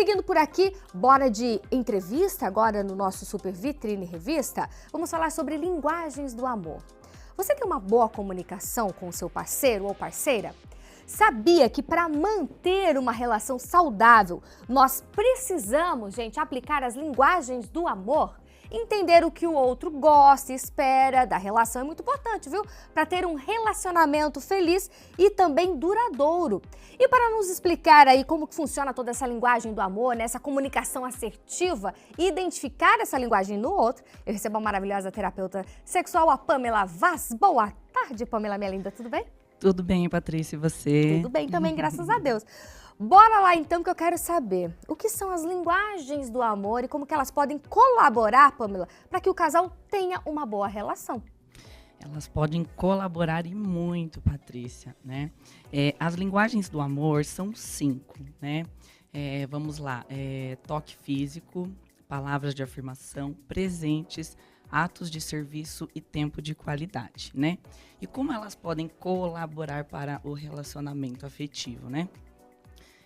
Seguindo por aqui, bora de entrevista agora no nosso Super Vitrine Revista. Vamos falar sobre linguagens do amor. Você tem uma boa comunicação com o seu parceiro ou parceira? Sabia que para manter uma relação saudável, nós precisamos, gente, aplicar as linguagens do amor? Entender o que o outro gosta e espera da relação é muito importante, viu? Para ter um relacionamento feliz e também duradouro. E para nos explicar aí como que funciona toda essa linguagem do amor, né? Essa comunicação assertiva e identificar essa linguagem no outro, eu recebo a maravilhosa terapeuta sexual, a Pamela Vaz. Boa tarde, Pamela, minha linda, tudo bem? Tudo bem, Patrícia, e você? Tudo bem também, graças a Deus. Bora lá então, que eu quero saber o que são as linguagens do amor e como que elas podem colaborar, Pamela, para que o casal tenha uma boa relação. Elas podem colaborar e muito, Patrícia, né? As linguagens do amor são 5, né? Vamos lá, toque físico, palavras de afirmação, presentes, atos de serviço e tempo de qualidade, né? E como elas podem colaborar para o relacionamento afetivo, né?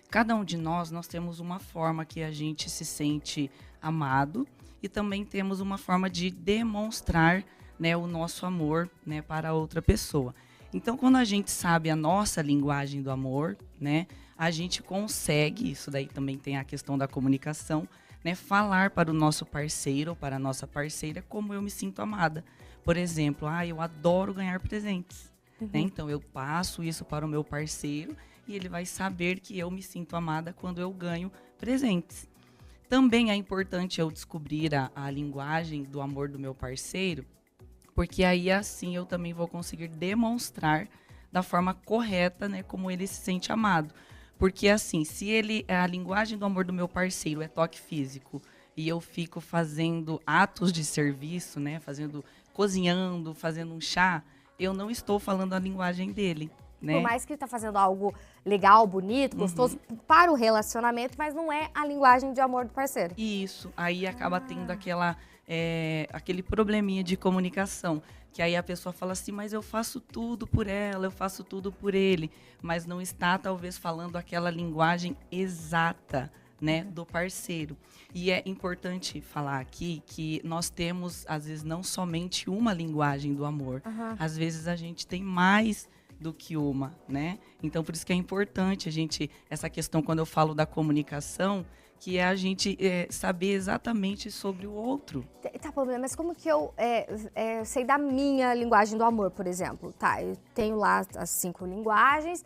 Cada um de nós temos uma forma que a gente se sente amado e também temos uma forma de demonstrar, né, o nosso amor, né, para outra pessoa. Então, quando a gente sabe a nossa linguagem do amor, né, a gente consegue, isso daí também tem a questão da comunicação, né, falar para o nosso parceiro ou para a nossa parceira como eu me sinto amada. Por exemplo, eu adoro ganhar presentes. Né? Então, eu passo isso para o meu parceiro e ele vai saber que eu me sinto amada quando eu ganho presentes. Também é importante eu descobrir a linguagem do amor do meu parceiro, porque aí assim eu também vou conseguir demonstrar da forma correta, né, como ele se sente amado. Porque assim, se a linguagem do amor do meu parceiro é toque físico e eu fico fazendo atos de serviço, né, cozinhando, fazendo um chá, eu não estou falando a linguagem dele. Né? Por mais que ele tá fazendo algo legal, bonito, gostoso para o relacionamento, mas não é a linguagem de amor do parceiro. Isso, aí acaba tendo aquele probleminha de comunicação, que aí a pessoa fala assim, mas eu faço tudo por ela, eu faço tudo por ele, mas não está talvez falando aquela linguagem exata, né, do parceiro. E é importante falar aqui que nós temos, às vezes, não somente uma linguagem do amor, às vezes a gente tem mais do que uma, né? Então, por isso que é importante essa questão, quando eu falo da comunicação, que é a gente saber exatamente sobre o outro. Tá, mas como que eu sei da minha linguagem do amor, por exemplo? Tá, eu tenho lá as 5 linguagens.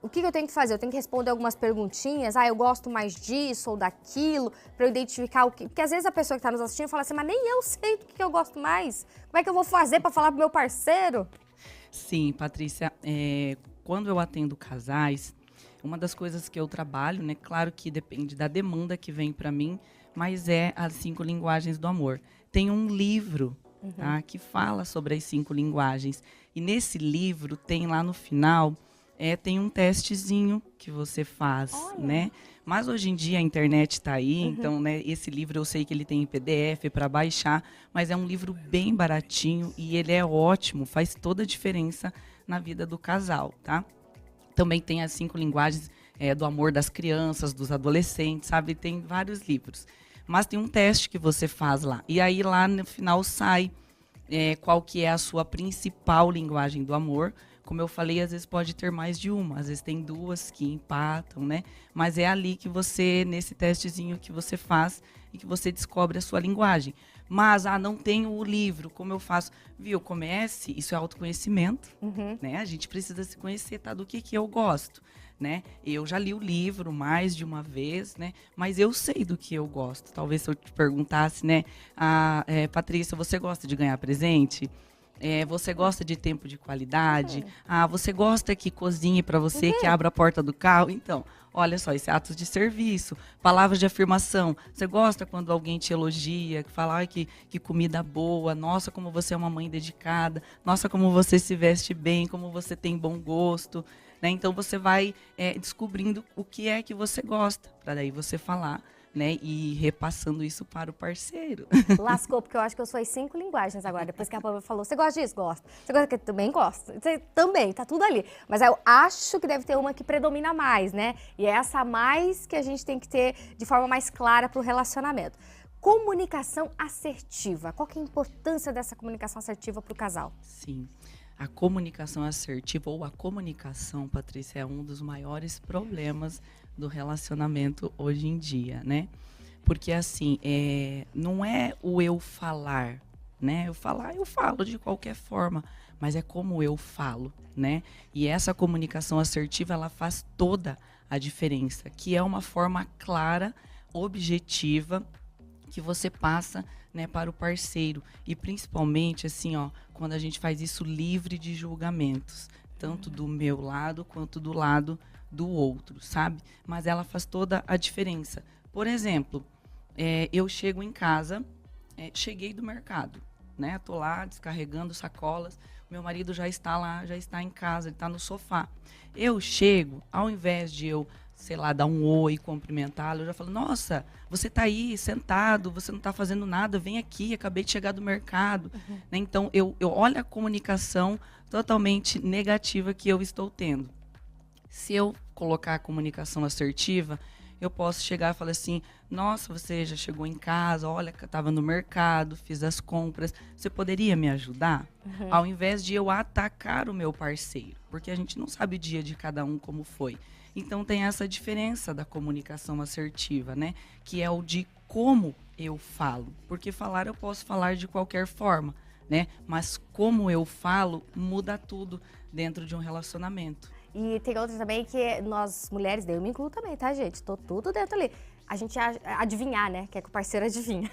O que eu tenho que fazer? Eu tenho que responder algumas perguntinhas. Eu gosto mais disso ou daquilo, para eu identificar o que... Porque às vezes a pessoa que está nos assistindo fala assim, mas nem eu sei do que eu gosto mais. Como é que eu vou fazer para falar pro meu parceiro? Sim, Patrícia, quando eu atendo casais, uma das coisas que eu trabalho, né, claro que depende da demanda que vem para mim, mas é as 5 linguagens do amor. Tem um livro, tá, que fala sobre as 5 linguagens. E nesse livro tem lá no final, tem um testezinho que você faz, né? Mas hoje em dia a internet está aí, então, né, esse livro eu sei que ele tem em PDF para baixar, mas é um livro bem baratinho e ele é ótimo, faz toda a diferença na vida do casal, tá? Também tem as 5 linguagens do amor das crianças, dos adolescentes, sabe? Tem vários livros. Mas tem um teste que você faz lá. E aí lá no final sai qual que é a sua principal linguagem do amor. Como eu falei, às vezes pode ter mais de uma, às vezes tem 2 que empatam, né? Mas é ali que você, nesse testezinho que você faz e que você descobre a sua linguagem. Mas, não tenho o livro, como eu faço? Viu, comece, isso é autoconhecimento, né? A gente precisa se conhecer, tá? Do que eu gosto, né? Eu já li o livro mais de uma vez, né? Mas eu sei do que eu gosto. Talvez se eu te perguntasse, né? Patrícia, você gosta de ganhar presente? Você gosta de tempo de qualidade? Você gosta que cozinhe para você, que abra a porta do carro? Então, olha só, esse é atos de serviço, palavras de afirmação. Você gosta quando alguém te elogia, que fala que comida boa, nossa, como você é uma mãe dedicada, nossa, como você se veste bem, como você tem bom gosto. Né? Então, você vai descobrindo o que é que você gosta, para daí você falar né? E repassando isso para o parceiro. Lascou, porque eu acho que eu sou as 5 linguagens agora. Depois que a Pamela falou, você gosta disso? Gosto. Você gosta daquilo? Também gosto. Você também, tá tudo ali. Mas eu acho que deve ter uma que predomina mais, né? E é essa a mais que a gente tem que ter de forma mais clara para o relacionamento. Comunicação assertiva. Qual que é a importância dessa comunicação assertiva para o casal? Sim. A comunicação assertiva ou a comunicação, Patrícia, é um dos maiores problemas do relacionamento hoje em dia, né? Porque, assim, não é o eu falar, né? Eu falo de qualquer forma, mas é como eu falo, né? E essa comunicação assertiva, ela faz toda a diferença, que é uma forma clara, objetiva, que você passa, né, para o parceiro. E principalmente, assim, ó, quando a gente faz isso livre de julgamentos, tanto do meu lado quanto do lado do outro, sabe? Mas ela faz toda a diferença. Por exemplo, eu chego em casa, cheguei do mercado, né? Tô lá descarregando sacolas, meu marido já está lá, já está em casa, ele está no sofá. Eu chego, ao invés de eu, sei lá, dar um oi, cumprimentá-lo, eu já falo, nossa, você está aí sentado, você não está fazendo nada, vem aqui, acabei de chegar do mercado. Né? Então, eu olho a comunicação totalmente negativa que eu estou tendo. Se eu colocar a comunicação assertiva, eu posso chegar e falar assim, nossa, você já chegou em casa, olha, eu estava no mercado, fiz as compras, você poderia me ajudar? Ao invés de eu atacar o meu parceiro, porque a gente não sabe o dia de cada um como foi. Então tem essa diferença da comunicação assertiva, né? Que é o de como eu falo, porque falar eu posso falar de qualquer forma, né? Mas como eu falo muda tudo dentro de um relacionamento. E tem outra também que nós mulheres, daí eu me incluo também, tá, gente? Tô tudo dentro ali. A gente adivinhar, né? Quer que o parceiro adivinha.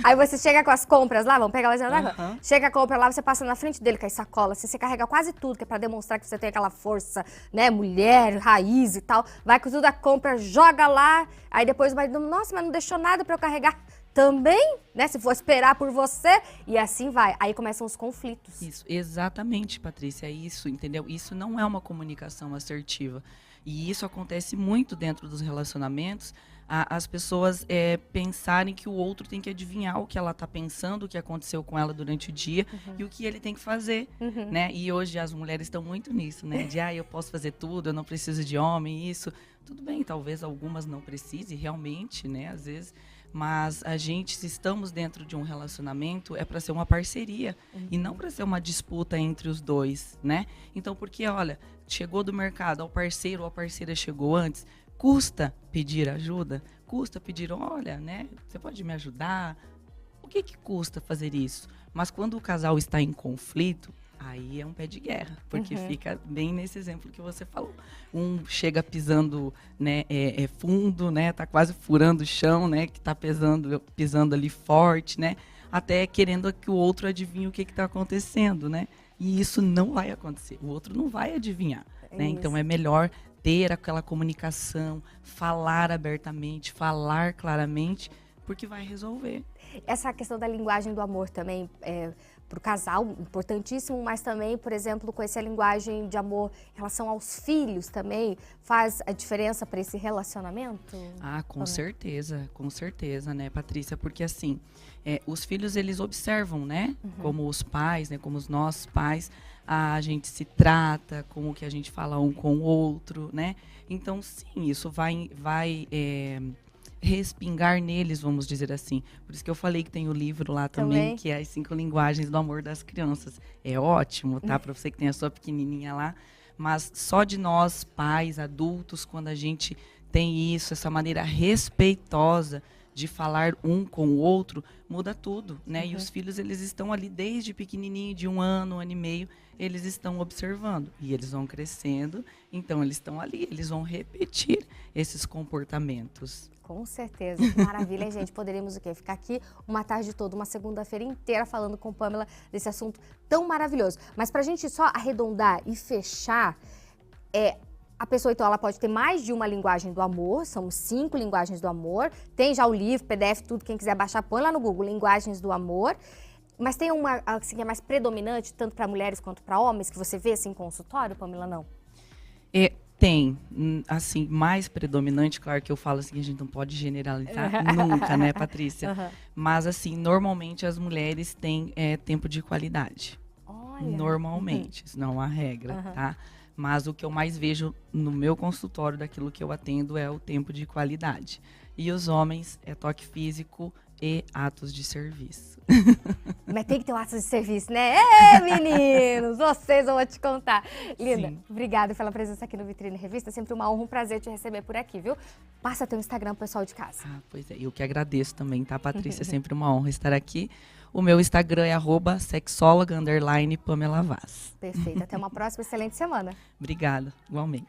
Aí você chega com as compras lá, vamos pegar o exemplo agora. Chega a compra lá, você passa na frente dele com as sacolas, você carrega quase tudo, que é pra demonstrar que você tem aquela força, né? Mulher, raiz e tal. Vai com tudo a compra, joga lá. Aí depois o marido, nossa, mas não deixou nada pra eu carregar. Também, né? Se for esperar por você, e assim vai. Aí começam os conflitos. Isso, exatamente, Patrícia, é isso, entendeu? Isso não é uma comunicação assertiva. E isso acontece muito dentro dos relacionamentos, as pessoas pensarem que o outro tem que adivinhar o que ela está pensando, o que aconteceu com ela durante o dia e o que ele tem que fazer, né? E hoje as mulheres estão muito nisso, né? De, eu posso fazer tudo, eu não preciso de homem, isso. Tudo bem, talvez algumas não precisem realmente, né? Às vezes... Mas a gente, se estamos dentro de um relacionamento, é para ser uma parceria e não para ser uma disputa entre os dois, né? Então, porque, olha, chegou do mercado, o parceiro ou a parceira chegou antes, custa pedir ajuda, custa pedir, olha, né? Você pode me ajudar? O que custa fazer isso? Mas quando o casal está em conflito, aí é um pé de guerra, porque fica bem nesse exemplo que você falou. Um chega pisando, né, fundo, né, tá quase furando o chão, né, que tá pisando ali forte, né, até querendo que o outro adivinhe o que tá acontecendo, né? E isso não vai acontecer, o outro não vai adivinhar, né? Então é melhor ter aquela comunicação, falar abertamente, falar claramente, porque vai resolver. Essa questão da linguagem do amor também para o casal, importantíssimo, mas também, por exemplo, conhecer a linguagem de amor em relação aos filhos também faz a diferença para esse relacionamento? Com certeza, né, Patrícia? Porque assim, os filhos, eles observam, né, como os pais, né, como os nossos pais, a gente se trata, como que a gente fala um com o outro, né? Então, sim, isso vai respingar neles, vamos dizer assim. Por isso que eu falei que tem o livro lá também, que é As 5 Linguagens do Amor das Crianças. É ótimo, tá? Para você que tem a sua pequenininha lá. Mas só de nós, pais, adultos, quando a gente tem isso, essa maneira respeitosa de falar um com o outro, muda tudo, né? E os filhos, eles estão ali desde pequenininho, de 1 ano, 1 ano e meio, eles estão observando. E eles vão crescendo, então eles estão ali, eles vão repetir esses comportamentos. Com certeza, que maravilha, hein, gente? Poderíamos o quê? Ficar aqui uma tarde toda, uma segunda-feira inteira falando com Pamela desse assunto tão maravilhoso. Mas pra gente só arredondar e fechar, a pessoa, então, ela pode ter mais de uma linguagem do amor, são 5 linguagens do amor. Tem já o livro, PDF, tudo, quem quiser baixar, põe lá no Google, Linguagens do Amor. Mas tem uma assim, que é mais predominante, tanto para mulheres quanto para homens, que você vê assim em consultório, Pamela, não? Tem, assim, mais predominante, claro que eu falo assim, a gente não pode generalizar nunca, né, Patrícia? Mas, assim, normalmente as mulheres têm tempo de qualidade. Olha. Normalmente, isso não é uma regra, tá? Mas o que eu mais vejo no meu consultório, daquilo que eu atendo, é o tempo de qualidade. E os homens é toque físico e atos de serviço. Mas tem que ter um ato de serviço, né? É, meninos, vocês eu vou te contar. Linda, Sim. Obrigada pela presença aqui no Vitrine Revista. É sempre uma honra, um prazer te receber por aqui, viu? Passa teu Instagram, pessoal de casa. Ah, pois é, eu que agradeço também, tá, Patrícia? É sempre uma honra estar aqui. O meu Instagram é @sexóloga_Pamela Vaz. Perfeito. Até uma próxima, excelente semana. Obrigada, igualmente.